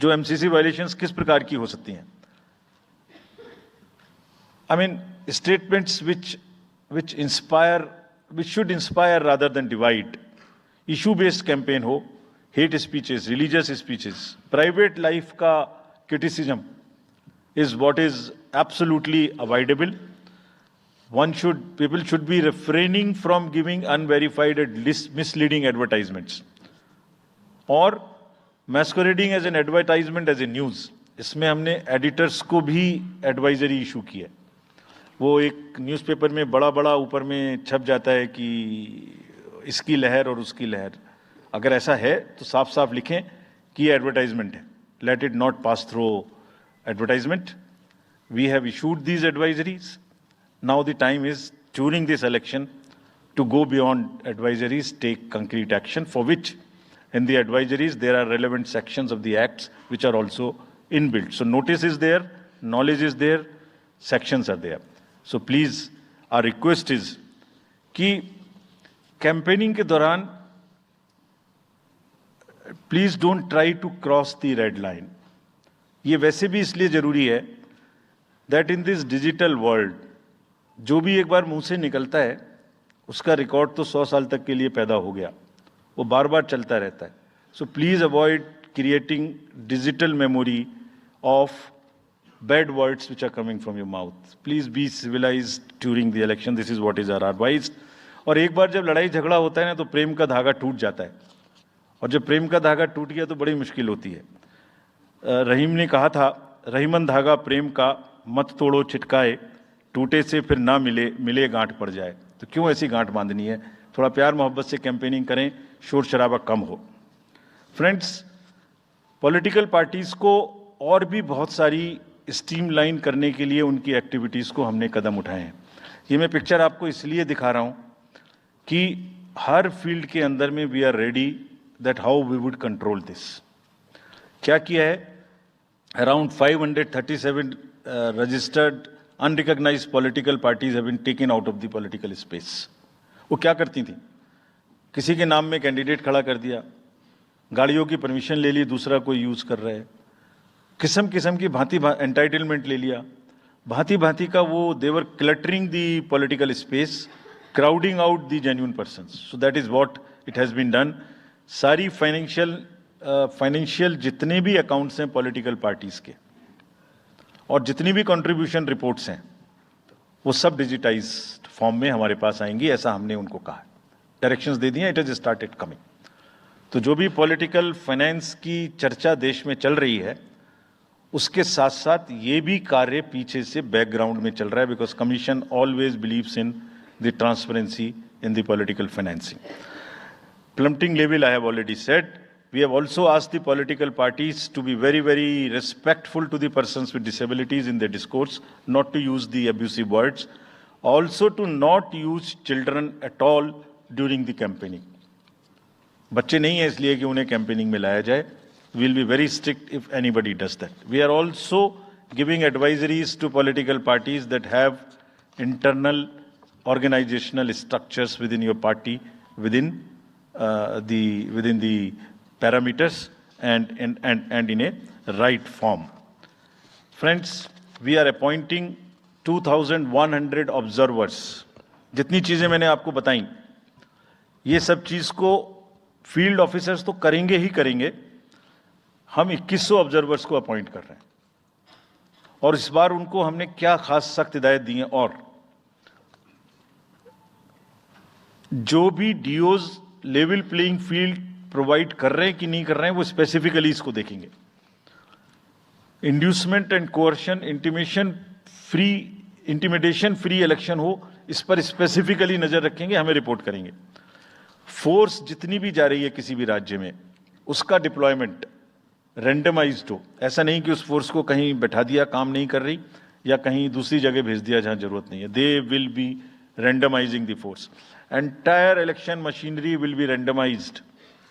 जो MCC violations किस प्रकार की हो सकती हैं. I mean statements which should inspire rather than divide. Issue based campaign हो, hate speeches, religious speeches, private life का criticism is what is absolutely avoidable. people should be refraining from giving unverified and misleading advertisements or masquerading as an advertisement as a news. इसमें हमने editors को भी advisory issue की है. वो एक newspaper में बड़ा बड़ा ऊपर में छप जाता है कि इसकी लहर और उसकी लहर. अगर ऐसा है तो साफ साफ लिखें कि ये एडवर्टाइजमेंट है. Let it not pass through advertisement. We have issued these advisories. Now the time is during this election to go beyond advisories, take concrete action, for which in the advisories there are relevant sections of the acts which are also inbuilt. So notice is there, knowledge is there, sections are there. So please, our request is कि campaigning के दौरान please don't try to cross the red line. ये वैसे भी इसलिए जरूरी है that in this digital world जो भी एक बार मुंह से निकलता है उसका रिकॉर्ड तो 100 साल तक के लिए पैदा हो गया, वो बार बार चलता रहता है. So please avoid creating digital memory of bad words which are coming from your mouth. Please be civilised during the election. This is what is our advice. और एक बार जब लड़ाई झगड़ा होता है ना तो प्रेम का धागा टूट जाता है, और जब प्रेम का धागा टूट गया तो बड़ी मुश्किल होती है. रहीम ने कहा था, रहीमन धागा प्रेम का मत तोड़ो चिटकाए, टूटे से फिर ना मिले, मिले गांठ पड़ जाए. तो क्यों ऐसी गांठ बांधनी है? थोड़ा प्यार मोहब्बत से कैंपेनिंग करें, शोर शराबा कम हो. फ्रेंड्स, पॉलिटिकल पार्टीज को और भी बहुत सारी स्ट्रीमलाइन करने के लिए उनकी एक्टिविटीज को हमने कदम उठाए हैं. ये मैं पिक्चर आपको इसलिए दिखा रहा हूं कि हर फील्ड के अंदर में we are ready that how we would control this. क्या किया है? Around 537 registered unrecognized political parties have been taken out of the political space. वो क्या करती थी? किसी के नाम में कैंडिडेट खड़ा कर दिया, गाड़ियों की परमिशन ले ली, दूसरा कोई यूज कर रहा है, किस्म किस्म की भांति एंटाइटलमेंट ले लिया, भांति भांति का वो they're cluttering the political space, crowding out the genuine persons. So that is what it has been done. सारी फाइनेंशियल जितने भी अकाउंट्स हैं पॉलिटिकल पार्टीज के और जितनी भी कंट्रीब्यूशन रिपोर्ट्स हैं वो सब डिजिटाइज्ड फॉर्म में हमारे पास आएंगी, ऐसा हमने उनको कहा है. डायरेक्शंस दे दिए, इट हैज स्टार्टेड कमिंग. तो जो भी पॉलिटिकल फाइनेंस की चर्चा देश में चल रही है उसके साथ साथ ये भी कार्य पीछे से बैकग्राउंड में चल रहा है, because commission always believes in the transparency in the political financing. Plumbing level I have already said. We have also asked the political parties to be very, very respectful to the persons with disabilities in their discourse, not to use the abusive words, also to not use children at all during the campaigning. बच्चे नहीं है इसलिए कि उन्हें campaigning में लाया जाए. We will be very strict if anybody does that. We are also giving advisories to political parties that have internal organizational structures within your party, within the parameters and in a right form. Friends, we are appointing 2,100 observers. जितनी चीजें मैंने आपको बताई, ये सब चीज को field officers तो करेंगे ही करेंगे. हम 2100 ऑब्जर्वर्स को अपॉइंट कर रहे हैं और इस बार उनको हमने क्या खास सख्त हिदायत दी है. और जो भी डीओज लेवल प्लेइंग फील्ड प्रोवाइड कर रहे हैं कि नहीं कर रहे हैं वो स्पेसिफिकली इसको देखेंगे. Inducement and coercion, intimidation free election हो, इस पर स्पेसिफिकली नजर रखेंगे, हमें रिपोर्ट करेंगे. फोर्स जितनी भी जा रही है किसी भी राज्य में उसका डिप्लॉयमेंट रैंडमाइज्ड हो. ऐसा नहीं कि उस फोर्स को कहीं बैठा दिया, काम नहीं कर रही, या कहीं दूसरी जगह भेज दिया जहां जरूरत नहीं है. They will be randomising the force. Entire election machinery will be randomised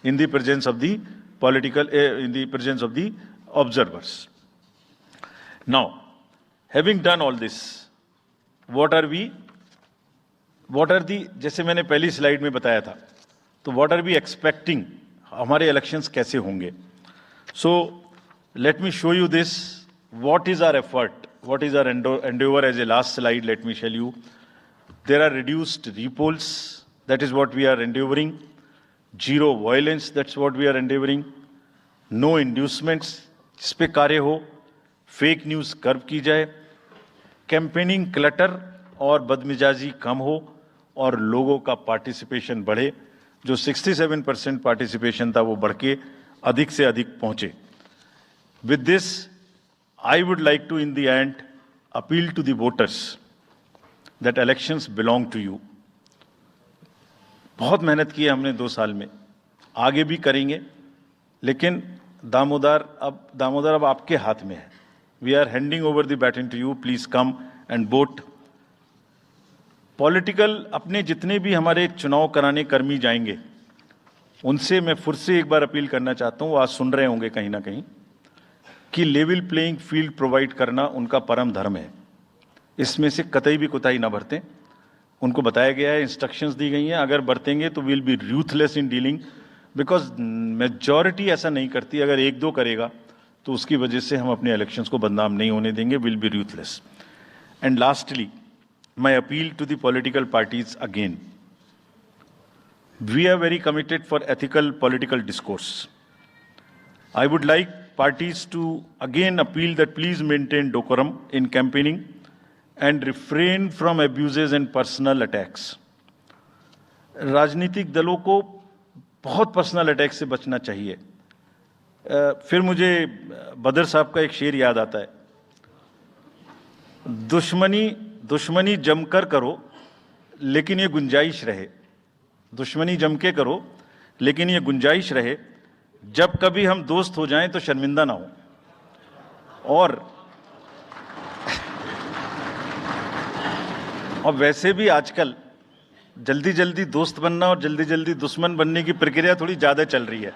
in the presence of the in the presence of the observers. Now, having done all this, what are the, जैसे मैंने पहली slide में बताया था, तो what are we expecting, हमारे elections कैसे होंगे? So let me show you this. What is our effort? What is our endeavor? As a last slide, let me tell you, there are reduced repolls. That is what we are endeavoring. Zero violence, that's what we are endeavoring. No inducements, जिस पे कार्य हो. Fake news curve की जाए. Campaigning clutter और बदमिजाजी कम हो और लोगों का पार्टिसिपेशन बढ़े। जो 67% पार्टिसिपेशन था वो बढ़ के अधिक से अधिक पहुंचे। With this I would like to in the end appeal to the voters that elections belong to you. बहुत मेहनत की है हमने 2 साल में, आगे भी करेंगे, लेकिन दामोदर अब आपके हाथ में है। We are handing over the baton to you, please come and vote. Political अपने जितने भी हमारे चुनाव कराने कर्मी जाएंगे उनसे मैं फिर से एक बार अपील करना चाहता हूं, वो आज सुन रहे होंगे कहीं ना कहीं, कि लेवल प्लेइंग फील्ड प्रोवाइड करना उनका परम धर्म है। इसमें से कतई भी कोताही ना बरतें। उनको बताया गया है, इंस्ट्रक्शंस दी गई हैं, अगर बरतेंगे तो will be ruthless in dealing, because majority ऐसा नहीं करती। अगर 1-2 करेगा तो उसकी वजह से हम अपने इलेक्शंस को बदनाम नहीं होने देंगे। Will be ruthless. And lastly my appeal to the political parties again. We are very committed for ethical political discourse. I would like parties to again appeal that please maintain decorum in campaigning and refrain from abuses and personal attacks. राजनीतिक दलों को बहुत personal attack से बचना चाहिए। फिर मुझे बदर साहब का एक शेर याद आता है, दुश्मनी जमकर करो लेकिन ये गुंजाइश रहे। दुश्मनी जम के करो लेकिन ये गुंजाइश रहे, जब कभी हम दोस्त हो जाएं तो शर्मिंदा ना हो। और वैसे भी आजकल जल्दी जल्दी दोस्त बनना और जल्दी जल्दी दुश्मन बनने की प्रक्रिया थोड़ी ज्यादा चल रही है।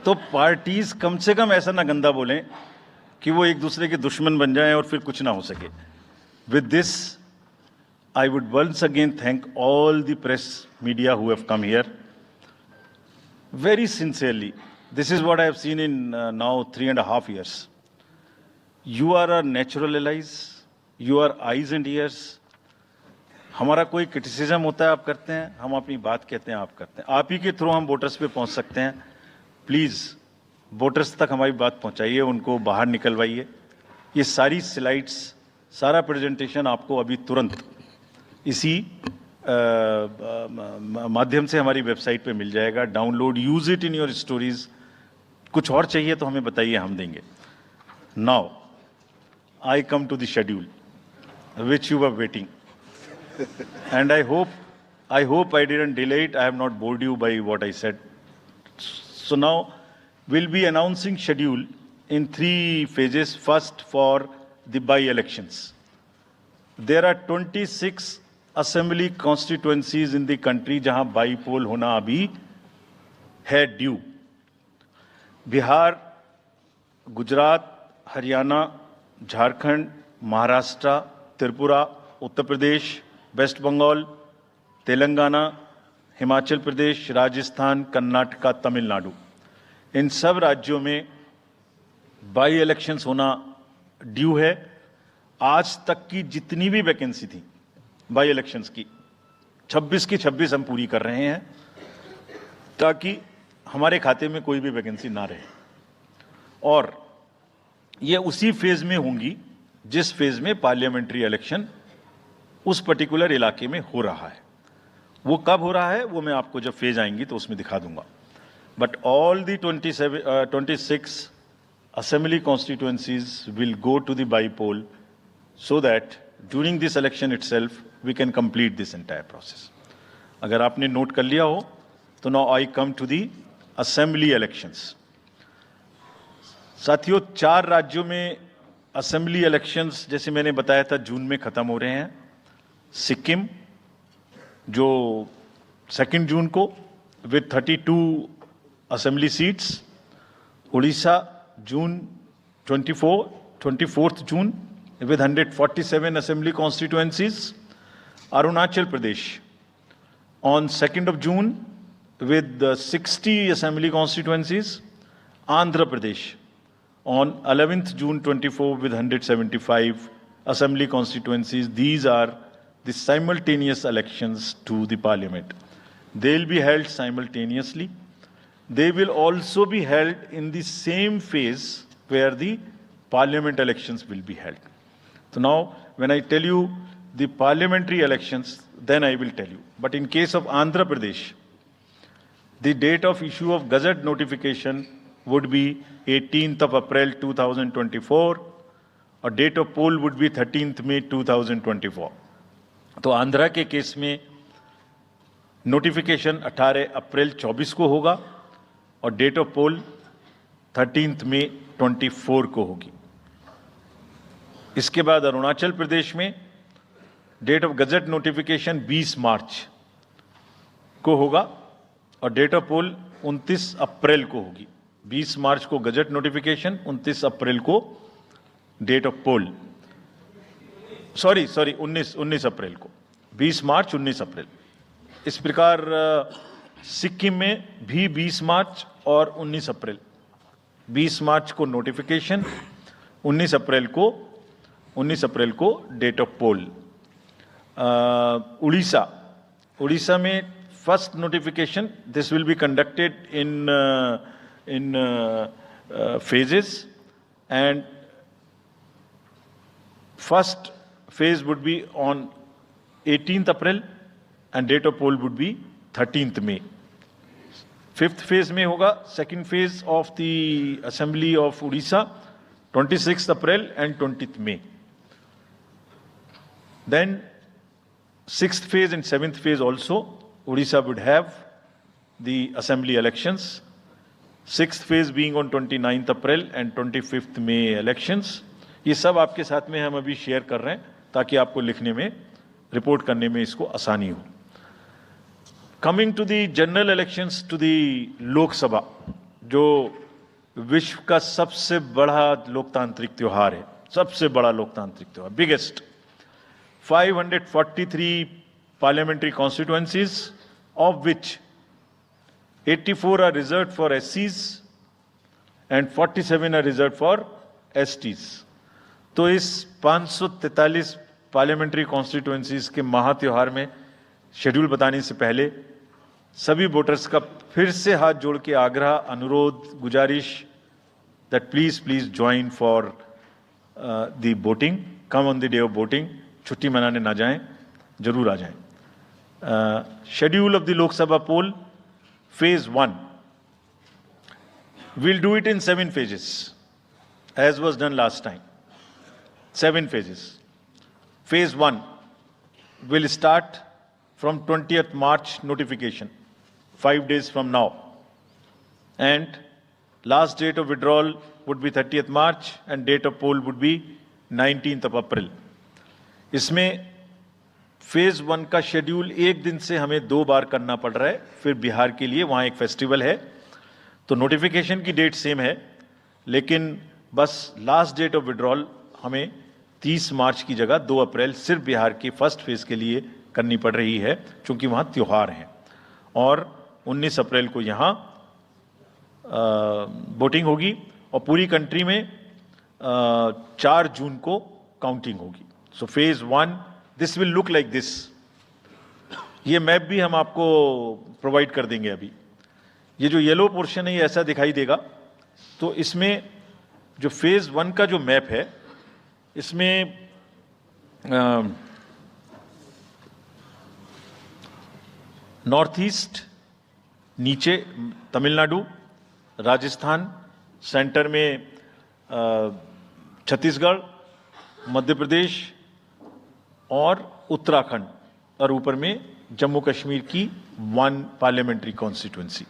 तो पार्टीज कम से कम ऐसा ना गंदा बोलें कि वो एक दूसरे के दुश्मन बन जाएं और फिर कुछ ना हो सके। With this I would once again thank all the press media who have come here very sincerely. This is what I have seen in now 3.5 years. You are our natural allies, you are eyes and ears. हमारा कोई criticism होता है आप करते हैं, हम अपनी बात कहते हैं आप करते हैं। आप ही के थ्रू हम वोटर्स पे पहुंच सकते हैं। प्लीज वोटर्स तक हमारी बात पहुंचाइए, उनको बाहर निकलवाइए। ये सारी स्लाइड्स, सारा प्रेजेंटेशन आपको अभी तुरंत इसी माध्यम से हमारी वेबसाइट पे मिल जाएगा। Download, use it in your stories. कुछ और चाहिए तो हमें बताइए, हम देंगे। Now I come to the schedule which you were waiting and I hope I didn't delay it. I have not bored you by what I said. So now we'll be announcing schedule in 3 phases. First, for the by-elections. There are 26 assembly constituencies in the country जहां बाई-पोल होना अभी है due. Bihar, Gujarat, Haryana, Jharkhand, Maharashtra, Tripura, Uttar Pradesh, waste Bengal, Telangana, Himachal Pradesh, Rajasthan, Karnataka, Tamil Nadu, इन सब राज्यों में by elections होना due है। आज तक की जितनी भी वैकेंसी थी बाई इलेक्शंस की, 26 की 26 हम पूरी कर रहे हैं ताकि हमारे खाते में कोई भी वैकेंसी ना रहे। और ये उसी फेज में होंगी जिस फेज में पार्लियामेंट्री इलेक्शन उस पर्टिकुलर इलाके में हो रहा है। वो कब हो रहा है वो मैं आपको जब फेज आएंगी तो उसमें दिखा दूंगा। But all the 26 assembly constituencies will go to the by-poll so that during this election itself we can complete this entire process. अगर आपने नोट कर लिया हो तो now I come to the assembly elections. साथियों, 4 राज्यों में असेंबली इलेक्शंस जैसे मैंने बताया था जून में खत्म हो रहे हैं। सिक्किम जो 2 जून को with 32 assembly seats, Orissa June 24th June with 147 assembly constituencies, Arunachal Pradesh on 2nd of June with 60 assembly constituencies, Andhra Pradesh on 11th June 24 with 175 assembly constituencies. These are the simultaneous elections to the parliament. They'll be held simultaneously. They will also be held in the same phase where the parliament elections will be held. So now when I tell you the parliamentary elections, then I will tell you. But in case of Andhra Pradesh, the date of issue of Gazette notification would be 18th of April 2024, और date of poll would be 13th May 2024. तो आंध्रा के case में notification 18 अप्रैल 24 को होगा और date of pole 13th May 24 को होगी। इसके बाद अरुणाचल प्रदेश में डेट ऑफ गजट नोटिफिकेशन 20 मार्च को होगा और डेट ऑफ पोल 29 अप्रैल को होगी। 20 मार्च को गजट नोटिफिकेशन, 29 अप्रैल को डेट ऑफ पोल, सॉरी 19 अप्रैल को, 20 मार्च 19 अप्रैल। इस प्रकार सिक्किम में भी 20 मार्च और 19 अप्रैल, 20 मार्च को नोटिफिकेशन, 19 अप्रैल को डेट ऑफ पोल। उड़ीसा में first notification, this will be conducted in phases, and first phase would be on 18th April and date of poll would be 13th May. Fifth phase में होगा second phase of the Assembly of Odisha 26th April and 20th May. Then sixth phase and seventh phase also Odisha would have the assembly elections. Sixth phase being on 29th April and 25th May elections. ये सब आपके साथ में हम अभी share कर रहे हैं ताकि आपको लिखने में, रिपोर्ट करने में इसको आसानी हो। Coming to the general elections to the Lok Sabha, जो विश्व का सबसे बड़ा लोकतांत्रिक त्योहार है, सबसे बड़ा लोकतांत्रिक त्योहार, biggest, 543 parliamentary constituencies, of which 84 are reserved for SCs and 47 are reserved for STs. तो इस 543 पार्लियामेंट्री कॉन्स्टिट्यूएंसीज के महात्योहार में शेड्यूल बताने से पहले सभी वोटर्स का फिर से हाथ जोड़ के आग्रह, अनुरोध, गुजारिश that please join for the voting, come on the day of voting, छुट्टी मनाने ना जाएं, जरूर आ जाएं। Schedule of the Lok Sabha poll, phase 1, we'll do it in 7 phases as was done last time. 7 phases. Phase 1 will start from 20th March notification, 5 days from now, and last date of withdrawal would be 30th March and date of poll would be 19th of April. इसमें phase 1 का schedule एक दिन से हमें 2 बार करना पड़ रहा है, फिर बिहार के लिए वहां एक फेस्टिवल है, तो नोटिफिकेशन की डेट सेम है, लेकिन बस लास्ट डेट ऑफ विड्रॉल हमें 30 मार्च की जगह 2 अप्रैल सिर्फ बिहार के फर्स्ट फेज के लिए करनी पड़ रही है, क्योंकि वहां त्योहार है। और 19 अप्रैल को यहां वोटिंग होगी और पूरी कंट्री में 4 जून को काउंटिंग होगी। So phase 1 this will look like this. ये मैप भी हम आपको प्रोवाइड कर देंगे। अभी ये जो येलो पोर्शन है ये ऐसा दिखाई देगा। तो इसमें जो फेज 1 का जो मैप है, इसमें नॉर्थ ईस्ट, नीचे तमिलनाडु, राजस्थान, सेंटर में छत्तीसगढ़, मध्य प्रदेश और उत्तराखंड, और ऊपर में जम्मू कश्मीर की 1 पार्लियामेंट्री कॉन्स्टिट्यूएंसी।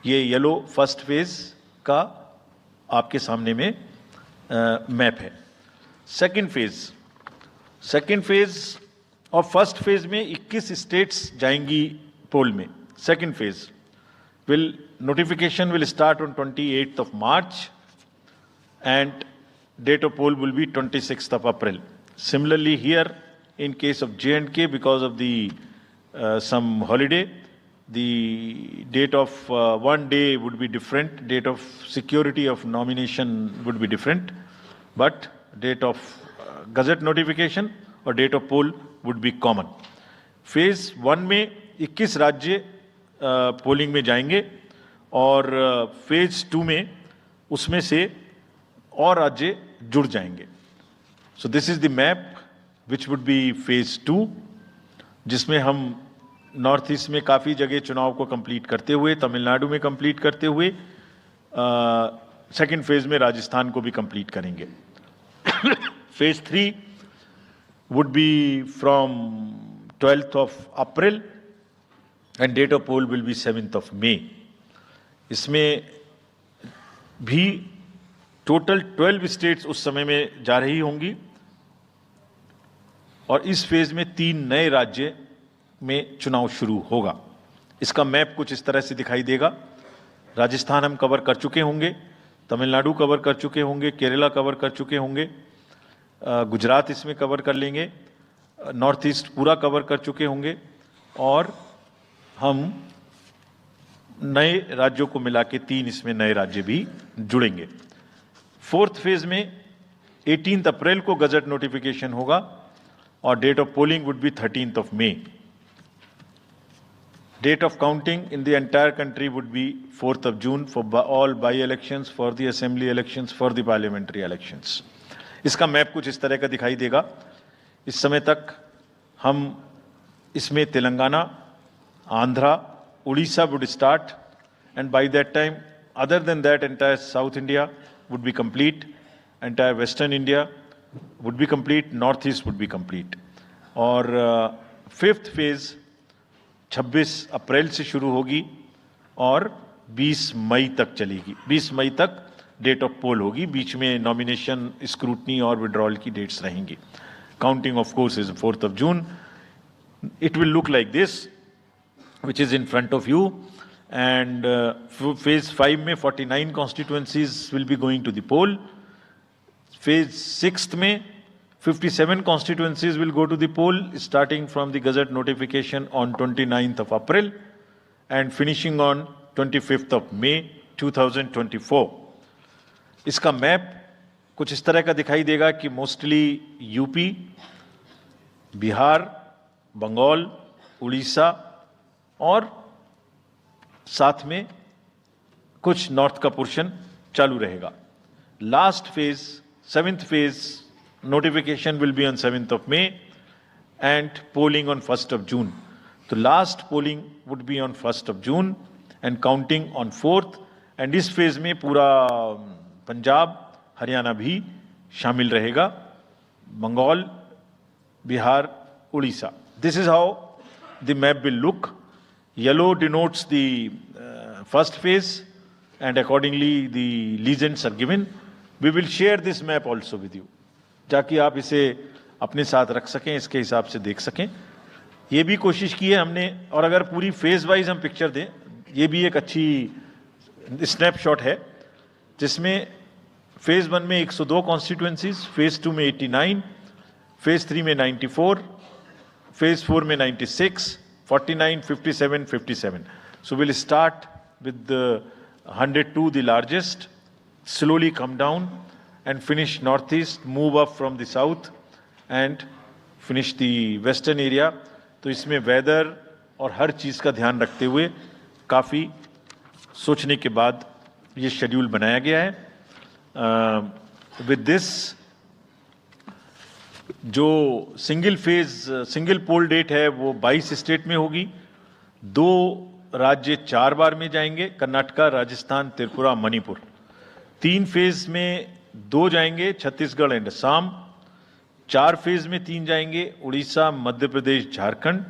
ये येलो फर्स्ट फेज का आपके सामने में मैप है। सेकंड फेज और फर्स्ट फेज में 21 स्टेट्स जाएंगी पोल में। Second phase notification will start on 28th of March and date of poll will be 26th of April. Similarly here, in case of J&K, because of the some holiday, the date of one day would be different, date of security of nomination would be different, but date of gazette notification or date of poll would be common. Phase 1 में 21 राज्य polling में जाएंगे और phase 2 में उसमें से और राज्य जुड़ जाएंगे। So this is the map which would be phase 2, जिसमें हम नॉर्थ ईस्ट में काफ़ी जगह चुनाव को कंप्लीट करते हुए, तमिलनाडु में कंप्लीट करते हुए सेकेंड फेज में राजस्थान को भी कंप्लीट करेंगे। Phase 3 would be from 12th of April and date of poll will be 7th of May. इसमें भी टोटल 12 स्टेट्स उस समय में जा रही होंगी और इस फेज में 3 नए राज्य में चुनाव शुरू होगा। इसका मैप कुछ इस तरह से दिखाई देगा। राजस्थान हम कवर कर चुके होंगे, तमिलनाडु कवर कर चुके होंगे, केरला कवर कर चुके होंगे, गुजरात इसमें कवर कर लेंगे, नॉर्थ ईस्ट पूरा कवर कर चुके होंगे और हम नए राज्यों को मिला के 3 इसमें नए राज्य भी जुड़ेंगे। फोर्थ फेज में 18 अप्रैल को गजट नोटिफिकेशन होगा और date of polling would be 13th of May. Date of counting in the entire country would be 4th of June for all by-elections, for the assembly elections, for the parliamentary elections. इसका map कुछ इस तरह का दिखाई देगा। इस समय तक हम इसमें Telangana, Andhra, Orissa would start and by that time other than that entire South India would be complete, entire Western India would be complete, North East would be complete. और फिफ्थ फेज 26 अप्रैल से शुरू होगी और 20 मई तक चलेगी। 20 मई तक डेट ऑफ पोल होगी, बीच में नॉमिनेशन, स्क्रूटनी और विड्रॉल की डेट्स रहेंगी। Counting of course is 4th of June. It will look like this, which is in front of you, and phase 5 में 49 constituencies will be going to the poll. Phase 6 में 57 constituencies will go to the poll, starting from the Gazette notification on 29th of April and finishing on 25th of May 2024. इसका map कुछ इस तरह का दिखाई देगा कि मोस्टली यूपी, बिहार, बंगाल, उड़ीसा और साथ में कुछ नॉर्थ का पोर्शन चालू रहेगा। Last phase, 7th phase notification will be on 7th of May and polling on 1st of June. तो last polling would be on 1st of June and counting on 4th, and इस phase में पूरा पंजाब, हरियाणा भी शामिल रहेगा, Bengal, Bihar, Orissa. This is how the map will look. Yellow denotes the first phase and accordingly the legends are given. We will share this map also with you, ताकि आप इसे अपने साथ रख सकें, इसके हिसाब से देख सकें। ये भी कोशिश की है हमने, और अगर पूरी फेज वाइज हम पिक्चर दें, ये भी एक अच्छी स्नैपशॉट है, जिसमें फेज 1 में 102 कॉन्स्टिट्यूएंसीज, फेज 2 में 89, फेज 3 में 94, फेज 4 में 96, 49, 57, 57. So we'll start with the 102, the largest, slowly come down and finish northeast, move up from the south and finish the western area. तो इसमें वेदर और हर चीज़ का ध्यान रखते हुए काफ़ी सोचने के बाद ये शेड्यूल बनाया गया है। विद दिस, जो single phase, single poll date है वो 22 स्टेट में होगी। 2 राज्य 4 बार में जाएंगे, कर्नाटका, राजस्थान, त्रिपुरा, मणिपुर। 3 फेज में 2 जाएंगे, छत्तीसगढ़ एंड असम। 4 फेज में 3 जाएंगे, उड़ीसा, मध्य प्रदेश, झारखंड।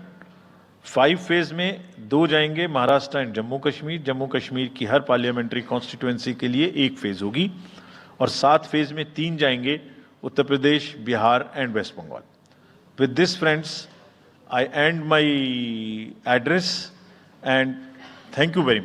5 फेज में 2 जाएंगे, महाराष्ट्र एंड जम्मू कश्मीर। जम्मू कश्मीर की हर पार्लियामेंट्री कॉन्स्टिट्यूएंसी के लिए 1 फेज होगी। और 7 फेज में 3 जाएंगे, Uttar Pradesh, Bihar and west Bengal. With this friends, I end my address and thank you very much.